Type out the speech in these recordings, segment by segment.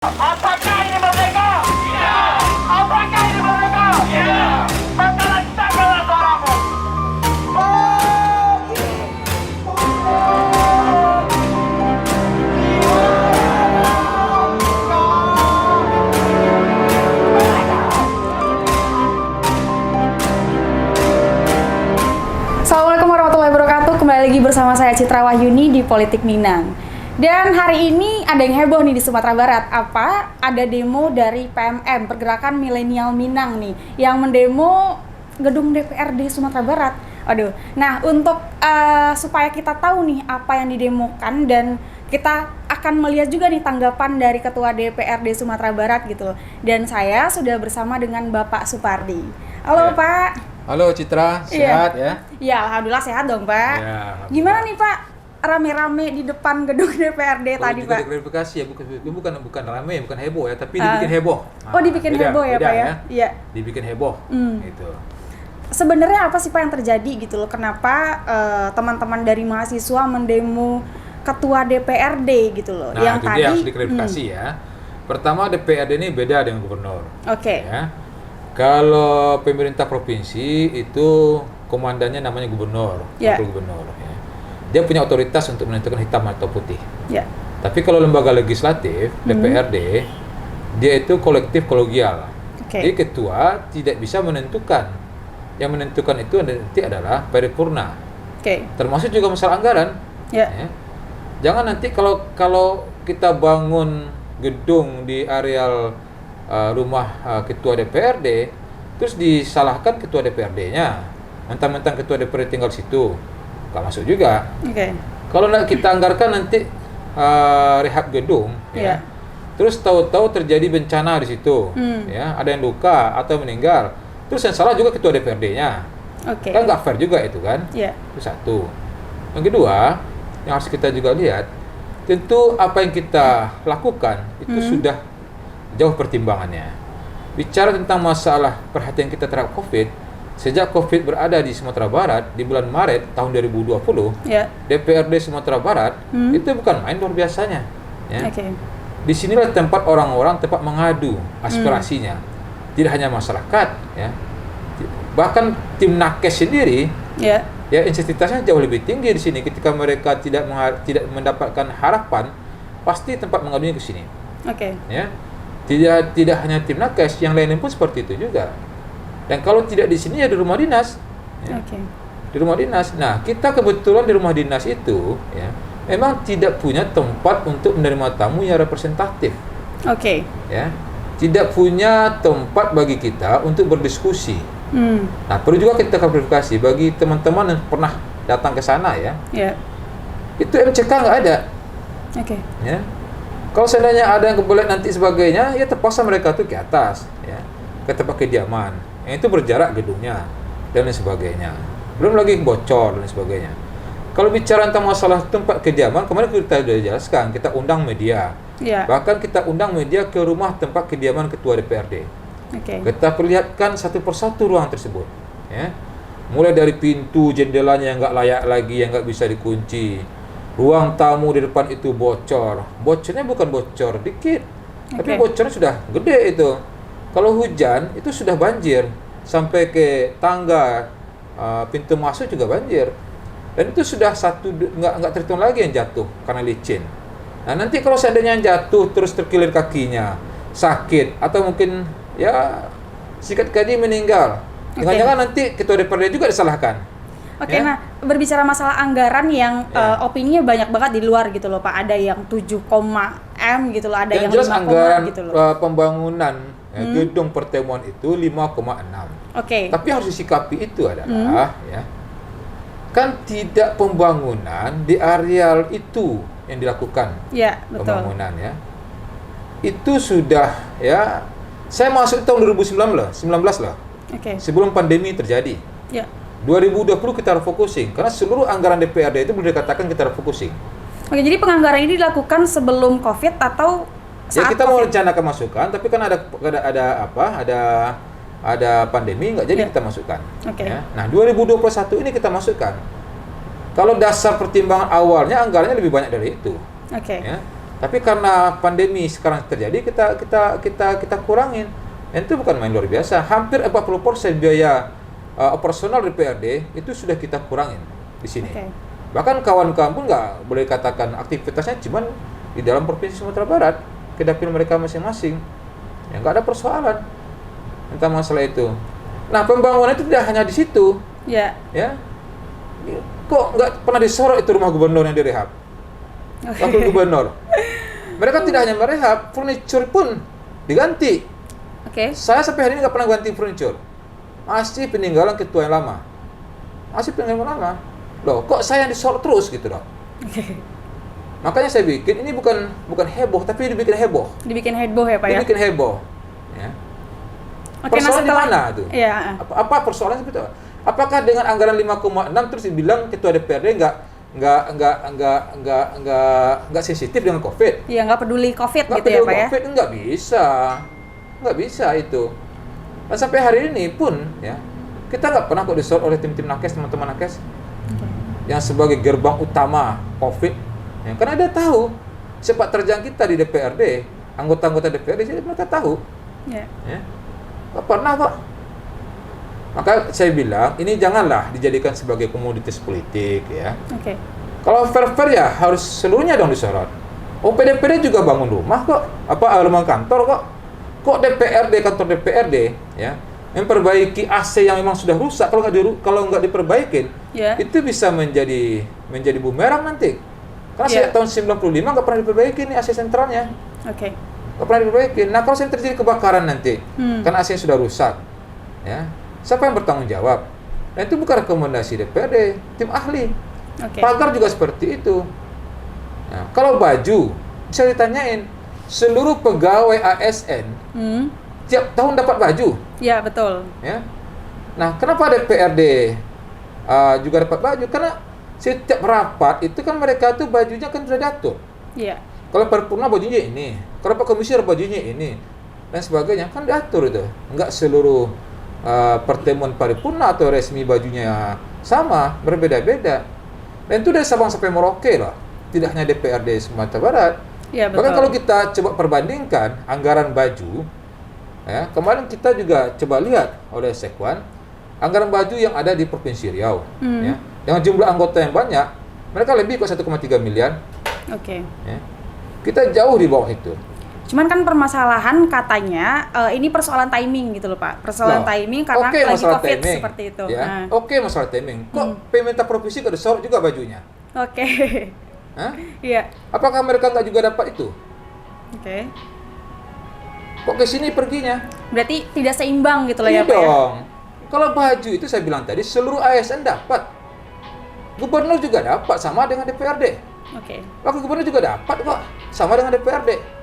Apakah ini merdeka? Iya. Apakah ini merdeka? Iya. Maka letakkanlah suaramu. Assalamualaikum warahmatullahi wabarakatuh. Kembali lagi bersama saya Citra Wahyuni di Politik Minang. Dan hari ini ada yang heboh nih di Sumatera Barat. Apa? Ada demo dari PMM, Pergerakan Milenial Minang nih, yang mendemo gedung DPRD Sumatera Barat. Aduh. Nah, untuk supaya kita tahu nih apa yang didemokan dan kita akan melihat juga nih tanggapan dari Ketua DPRD Sumatera Barat gitu loh. Dan saya sudah bersama dengan Bapak Supardi. Halo, Ya. Pak. Halo Citra, sehat ya? Ya, alhamdulillah sehat dong, Pak. Ya, alhamdulillah. Gimana nih, Pak? Rame-rame di depan gedung DPRD Kalau tadi, juga Pak. diklarifikasi ya, bukan rame, bukan heboh ya, tapi dibikin heboh. Oh, dibikin heboh ya, Pak ya? Iya. Dibikin heboh, gitu. Sebenarnya apa sih, Pak, yang terjadi gitu loh? Kenapa teman-teman dari mahasiswa mendemo ketua DPRD gitu loh? Nah, yang itu tadi dia harus diklarifikasi ya. Pertama, DPRD ini beda dengan gubernur. Oke. Ya. Kalau pemerintah provinsi itu komandannya namanya gubernur, Ya. wakil gubernur. Ya. Dia punya otoritas untuk menentukan hitam atau putih. Ya. Tapi kalau lembaga legislatif, DPRD, dia itu kolektif kolegial. Oke. Jadi ketua tidak bisa menentukan. Yang menentukan itu nanti adalah paripurna. Oke. Termasuk juga masalah anggaran. Ya. Ya. Jangan nanti kalau kita bangun gedung di areal rumah ketua DPRD, terus disalahkan ketua DPRD-nya. Mentang-mentang ketua DPRD tinggal situ. Nggak masuk juga. Oke. Kalau kita anggarkan nanti rehab gedung, Iya. ya, terus tahu-tahu terjadi bencana di situ, ya, ada yang luka atau meninggal, terus yang salah juga ketua DPRD-nya, Oke. kan nggak fair juga itu kan? Ya. Itu satu. Yang kedua, yang harus kita juga lihat, tentu apa yang kita lakukan itu sudah jauh pertimbangannya. Bicara tentang masalah perhatian kita terhadap COVID. Sejak COVID berada di Sumatera Barat di bulan Maret tahun 2020, Ya. DPRD Sumatera Barat itu bukan main luar biasanya. Ya. Oke. Disinilah tempat orang-orang tempat mengadu aspirasinya. Tidak hanya masyarakat, ya. Bahkan tim nakes sendiri, Ya. ya intensitasnya jauh lebih tinggi di sini. Ketika mereka tidak mendapatkan harapan, pasti tempat mengadunya ke sini. Oke. Ya. Tidak hanya tim nakes, yang lainnya pun seperti itu juga. Dan kalau tidak di sini ya di rumah dinas. Ya. Oke. Di rumah dinas. Nah, kita kebetulan di rumah dinas itu ya memang tidak punya tempat untuk menerima tamu yang representatif. Oke. Ya. Tidak punya tempat bagi kita untuk berdiskusi. Nah, perlu juga kita klarifikasi bagi teman-teman yang pernah datang ke sana ya. Ya. Itu MCK nggak ada. Oke. Ya. Kalau seandainya ada yang kebelet nanti sebagainya, ya terpaksa mereka tuh ke atas, ya, ke tempat kediaman. Yang itu berjarak gedungnya dan lain sebagainya. Belum lagi bocor dan lain sebagainya. Kalau bicara tentang masalah tempat kediaman, kemarin kita sudah jelaskan, kita undang media. Ya. Bahkan kita undang media ke rumah tempat kediaman ketua DPRD. Oke. Kita perlihatkan satu persatu ruang tersebut, ya. Mulai dari pintu jendelanya yang nggak layak lagi, yang nggak bisa dikunci. Ruang tamu di depan itu bocor. Bocornya bukan bocor dikit, tapi bocornya sudah gede itu. Kalau hujan itu sudah banjir sampai ke tangga pintu masuk juga banjir. Dan itu sudah nggak terhitung lagi yang jatuh karena licin. Nah, nanti kalau seandainya yang jatuh terus terkilir kakinya, sakit atau mungkin ya sikat kaki meninggal. Jangan-jangan nanti ketua DPRD juga disalahkan. Oke, Ya. nah berbicara masalah anggaran yang opininya banyak banget di luar gitu loh, Pak. Ada yang 7, gitu loh, ada yang Yang jelas 5, anggaran gitu loh. pembangunan gedung pertemuan itu 5,6. Oke. Tapi harus disikapi itu adalah ya, kan tidak pembangunan di areal itu yang dilakukan Ya, betul. pembangunan ya. Itu sudah ya, saya masuk tahun 2019 lah, Oke. sebelum pandemi terjadi. Ya. 2020 kita refocusing karena seluruh anggaran DPRD itu boleh dikatakan kita refocusing. Oke, jadi penganggaran ini dilakukan sebelum COVID atau Ya saat kita mau COVID? rencanakan masukan, tapi kan ada pandemi nggak jadi Ya. kita masukkan. Oke. Ya. Nah 2021 ini kita masukkan. Kalau dasar pertimbangan awalnya anggarannya lebih banyak dari itu. Oke. Ya. Tapi karena pandemi sekarang terjadi, kita kurangin. Dan itu bukan main luar biasa. Hampir 40% biaya operasional DPRD itu sudah kita kurangin di sini. Oke. Bahkan kawan-kawan pun nggak boleh katakan aktivitasnya cuman di dalam Provinsi Sumatera Barat, ke dapil mereka masing-masing. Ya nggak ada persoalan tentang masalah itu. Nah, pembangunan itu tidak hanya di situ. Ya. Ya. Kok nggak pernah disorot itu rumah gubernur yang direhab? Wakil gubernur. Mereka tidak hanya merehab, furniture pun diganti. Oke. Saya sampai hari ini nggak pernah ganti furniture. Masih peninggalan ketua yang lama. Masih peninggalan yang lama. Loh, kok saya yang disorot terus gitu dong? Makanya saya bikin ini bukan heboh, tapi dibikin heboh. Dibikin heboh ya Pak ya? Dibikin heboh. Ya. Oke, nah Persoalan di setelah mana tuh? Iya. Apa persoalan seperti itu? Apakah dengan anggaran 5,6 terus dibilang ketua DPRD nggak sensitif dengan COVID? Iya, nggak peduli COVID Nggak gitu ya peduli Pak ya? COVID, nggak bisa itu. Dan sampai hari ini pun ya kita nggak pernah kok disorot oleh tim-tim nakes, teman-teman nakes yang sebagai gerbang utama COVID. Ya, karena dia tahu sepak terjang kita di DPRD, anggota-anggota DPRD jadi mereka tahu. Iya. Ya. Nggak pernah kok. Maka saya bilang ini janganlah dijadikan sebagai komoditas politik ya. Oke. Kalau fair-fair ya harus seluruhnya dong disorot. Oh, PDPD juga bangun rumah kok, rumah kantor kok. Kok kantor DPRD ya memperbaiki AC yang memang sudah rusak, kalau nggak diperbaikin, Ya. itu bisa menjadi bumerang nanti. Karena sejak tahun 95 nggak pernah diperbaiki nih AC sentralnya. Oke. Nggak pernah diperbaiki. Nah, kalau saya terjadi kebakaran nanti, karena AC sudah rusak, ya siapa yang bertanggung jawab? Nah, itu bukan rekomendasi DPRD, tim ahli. Oke. Pagar juga seperti itu. Nah, kalau baju, bisa ditanyain, seluruh pegawai ASN tiap tahun dapat baju. Ya, betul. Ya. Nah, kenapa DPRD juga dapat baju? Karena setiap rapat itu kan mereka tuh bajunya kan sudah diatur. Iya. Kalau paripurna bajunya ini, kalau Pak Komisioner bajunya ini, dan sebagainya kan diatur itu. Enggak seluruh pertemuan paripurna atau resmi bajunya sama, berbeda-beda. Dan itu dari Sabang sampai Merauke loh, tidak hanya DPRD Sumatera Barat. Iya, betul. Bahkan kalau kita coba perbandingkan anggaran baju, ya kemarin kita juga coba lihat oleh Sekwan, anggaran baju yang ada di Provinsi Riau, ya, dengan jumlah anggota yang banyak, mereka lebih kok 1,3 miliar. Oke. Ya. Kita jauh di bawah itu. Cuman kan permasalahan katanya ini persoalan timing gitu loh Pak. Persoalan timing karena lagi masalah COVID timing, seperti itu. ya. Nah. Oke, masalah timing. Kok pemerintah provinsi kok disorot juga bajunya? Oke. Hah? Iya. Apakah mereka nggak juga dapat itu? Oke. Kok ke sini perginya? Berarti tidak seimbang gitu loh Iya ya Pak ya? dong. Kalau baju itu saya bilang tadi seluruh ASN dapat. Gubernur juga dapat sama dengan DPRD. Oke. Wakil gubernur juga dapat kok sama dengan DPRD.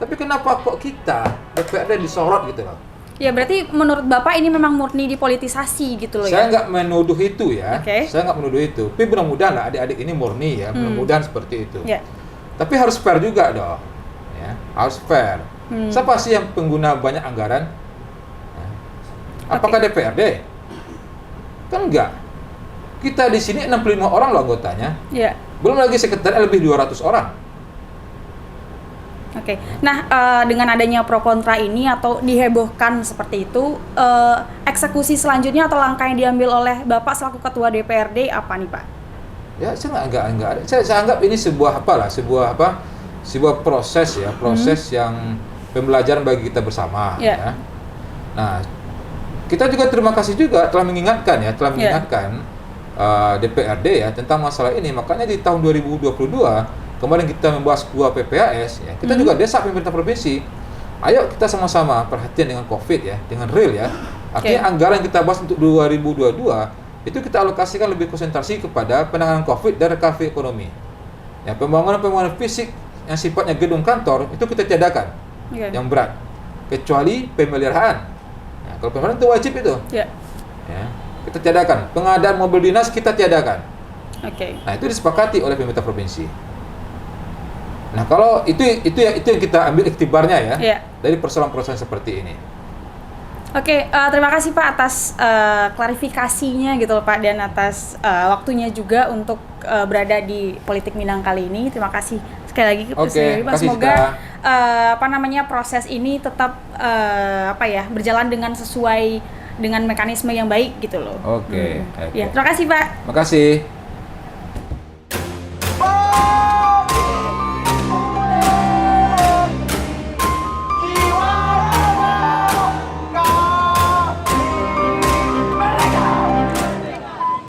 Tapi kenapa kok kita DPRD disorot gitu loh? Ya berarti menurut Bapak ini memang murni dipolitisasi gitu loh Saya ya? nggak menuduh itu ya. Oke. Saya nggak menuduh itu. Tapi mudah-mudahan lah adik-adik ini murni ya. Mudah-mudahan seperti itu. Ya. Tapi harus fair juga dong. Ya, harus fair. Siapa sih yang pengguna banyak anggaran? Nah, apakah DPRD? Kan enggak. Kita di sini 65 orang loh anggotanya. Ya. Belum lagi sekretariat lebih 200 orang. Oke. Nah, dengan adanya pro kontra ini atau dihebohkan seperti itu, eksekusi selanjutnya atau langkah yang diambil oleh Bapak selaku Ketua DPRD apa nih Pak? Ya, saya enggak ada. Saya anggap ini sebuah sebuah proses ya, yang pembelajaran bagi kita bersama. Ya. Ya. Nah, kita juga terima kasih juga telah mengingatkan DPRD ya tentang masalah ini. Makanya di tahun 2022 kemarin kita membahas KUA PPAS ya, kita juga desak pemerintah provinsi, ayo kita sama-sama perhatian dengan COVID ya, dengan real ya. Artinya anggaran kita bahas untuk 2022 itu kita alokasikan lebih konsentrasi kepada penanganan COVID dan recovery ekonomi. Ya, pembangunan fisik yang sifatnya gedung kantor itu kita tiadakan, yang berat, kecuali pemeliharaan. Nah, kalau pemeliharaan itu wajib itu. Ya, kita tiadakan. Pengadaan mobil dinas kita tiadakan. Nah, itu disepakati oleh pemerintah provinsi. Nah, kalau itu yang kita ambil iktibarnya ya, dari persoalan-persoalan seperti ini. Oke, terima kasih Pak atas klarifikasinya gitu loh Pak, dan atas waktunya juga untuk berada di Politik Minang kali ini. Terima kasih sekali lagi Oke, Presiden Pak, kasih semoga Citra. proses ini tetap berjalan dengan sesuai dengan mekanisme yang baik gitu loh. Oke. Ya, terima kasih Pak. Makasih.